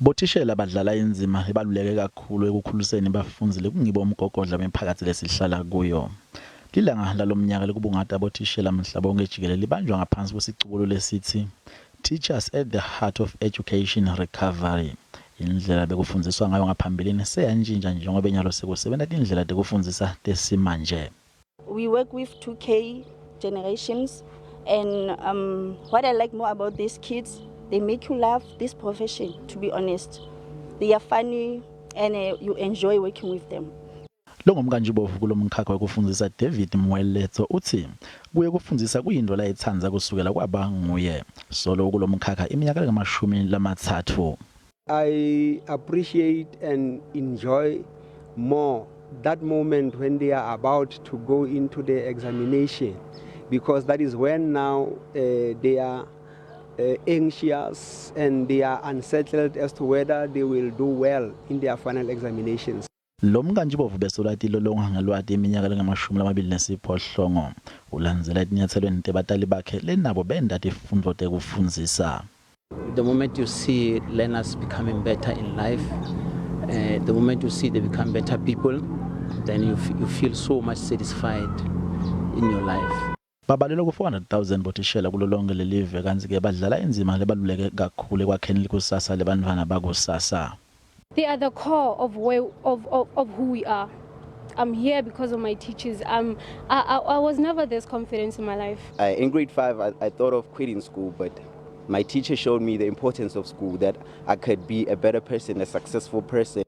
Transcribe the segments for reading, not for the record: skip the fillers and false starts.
Bothishela badlala inzima ebaluleke kakhulu ekukhuliseni bafundzile kungibo umgogodla wemiphakathi lesihlala kuyo. Lilanga lalomnyaka lekubungata abothishela mhlaba wonke jikelele libanjwa ngaphansi kwesicubulo lesithi Teachers at the Heart of Education Recovery. Indlela bekufundiswa ngayo ngaphambilini seyantshintsha njengoba nyalo sekusebenza indlela tekufundisa tesimanje. We work with 2K generations, and what I like more about these kids, they make you love this profession, to be honest. They are funny and you enjoy working with them. Lo ngumkanjibovu kulomkhakha wekufundisa David Mweletso uthi kuye kufundisa kuyinto la etsandza kusukela kwaba nguye solo kulomkhakha iminyaka lama-30. I appreciate and enjoy more that moment when they are about to go into the examination, because that is when now they are anxious and they are unsettled as to whether they will do well in their final examinations. Lo mkanjibovu besolati lolonga ngelwati iminyaka lengama-28 ulandzela etinyathelweni tebatali bakhe lenabo benda tifundvo tekufundisa. The moment you see learners becoming better in life, the moment you see they become better people, then you feel so much satisfied in your life. Babalelwa ku-400,000 bothishela kulolonke lelive kanti-ke badlala inzima lebaluleke kakhulu ekwakheni likusasa lebantfwana bakusasa. They are the core of who we are. I'm here because of my teachers. I was never this confident in my life. In grade 5, I thought of quitting school, but my teacher showed me the importance of school, that I could be a better person, a successful person.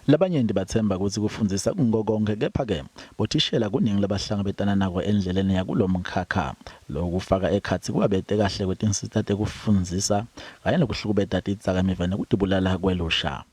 Labanye bathemba ukuthi kufundisa kungokonke kepha-ke bothishela kuningi labahlangabetana nako endleleni yakulo mkhakha lokufaka ekhathi kwabete kahle kwetinsita tekufundisa kanye nokuhlukubeta tidzakamiva nekutibulala kwelusha.